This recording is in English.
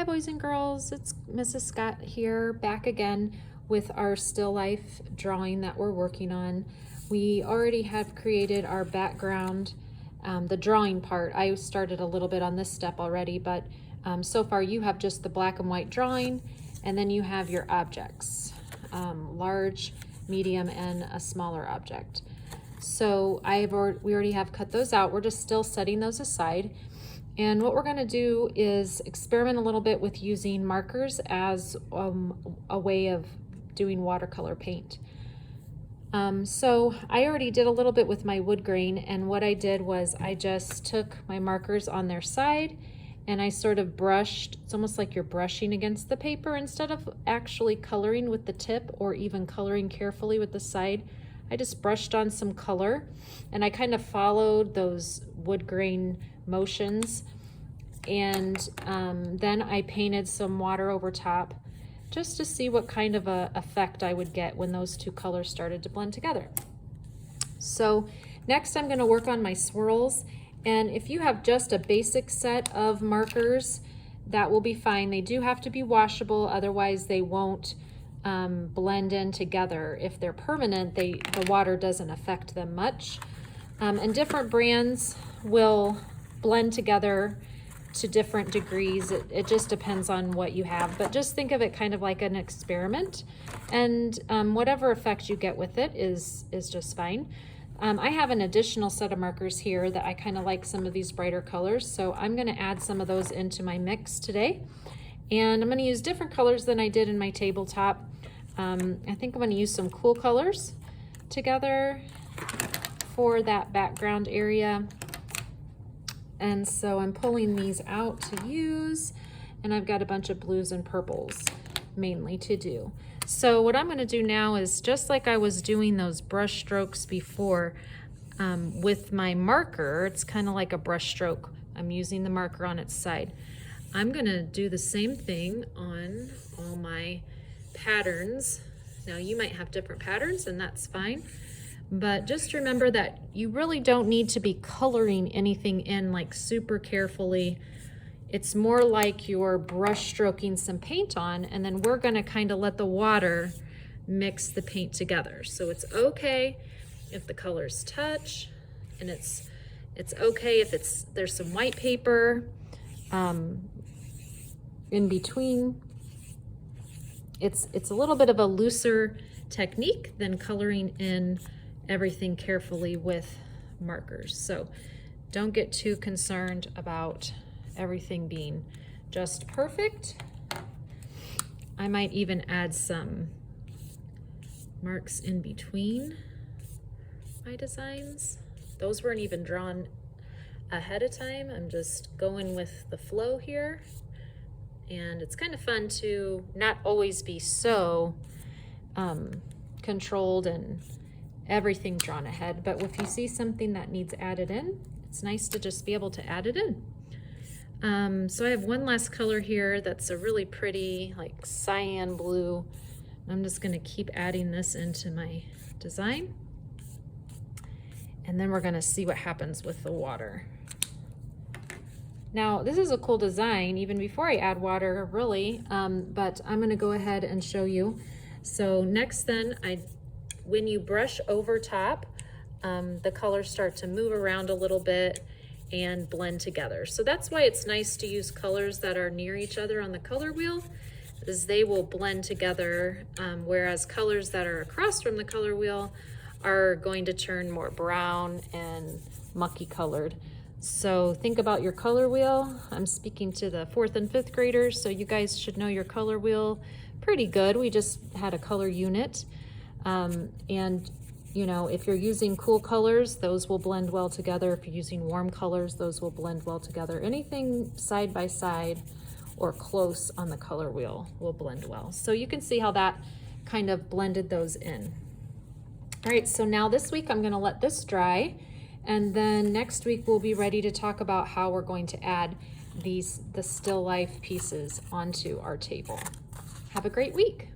boys and girls, it's Mrs. Scott here, back again with our still life drawing that we're working on. We already have created our background, the drawing part. I started a little bit on this step already, but so far you have just the black and white drawing, and then you have your objects, large, medium, and a smaller object. So we already have cut those out. We're just still setting those aside. And what we're going to do is experiment a little bit with using markers as a way of doing watercolor paint. So I already did a little bit with my wood grain, and what I did was I just took my markers on their side and I sort of brushed. It's almost like you're brushing against the paper instead of actually coloring with the tip or even coloring carefully with the side. I just brushed on some color and I kind of followed those wood grain motions, and then I painted some water over top just to see what kind of a effect I would get when those two colors started to blend together. So next I'm going to work on my swirls, and if you have just a basic set of markers, that will be fine. They do have to be washable, otherwise they won't blend in together. If they're permanent, the water doesn't affect them much. And different brands will blend together to different degrees. It just depends on what you have, but just think of it kind of like an experiment, and whatever effect you get with it is just fine. I have an additional set of markers here that I kind of like some of these brighter colors, so I'm going to add some of those into my mix today, and I'm going to use different colors than I did in my tabletop. I think I'm going to use some cool colors together for that background area. And so I'm pulling these out to use, and I've got a bunch of blues and purples mainly to do. So what I'm going to do now is, just like I was doing those brush strokes before with my marker, it's kind of like a brush stroke. I'm using the marker on its side. I'm going to do the same thing on all my patterns. Now you might have different patterns, and that's fine. But just remember that you really don't need to be coloring anything in like super carefully. It's more like you're brush stroking some paint on, and then we're going to kind of let the water mix the paint together. So it's okay if the colors touch, and it's okay if there's some white paper in between. It's a little bit of a looser technique than coloring in everything carefully with markers. So don't get too concerned about everything being just perfect. I might even add some marks in between my designs. Those weren't even drawn ahead of time. I'm just going with the flow here. And it's kind of fun to not always be so controlled and everything drawn ahead, but if you see something that needs added in, it's nice to just be able to add it in. So I have one last color here that's a really pretty like cyan blue. I'm just going to keep adding this into my design, and then we're going to see what happens with the water. Now this is a cool design even before I add water, really, but I'm going to go ahead and show you. So next then, when you brush over top, the colors start to move around a little bit and blend together. So that's why it's nice to use colors that are near each other on the color wheel, is they will blend together, whereas colors that are across from the color wheel are going to turn more brown and mucky colored. So think about your color wheel. I'm speaking to the 4th and 5th graders, so you guys should know your color wheel pretty good. We just had a color unit. And you know, if you're using cool colors, those will blend well together. If you're using warm colors, those will blend well together. Anything side by side or close on the color wheel will blend well. So you can see how that kind of blended those in. All right, so now this week I'm going to let this dry, and then next week we'll be ready to talk about how we're going to add the still life pieces onto our table. Have a great week.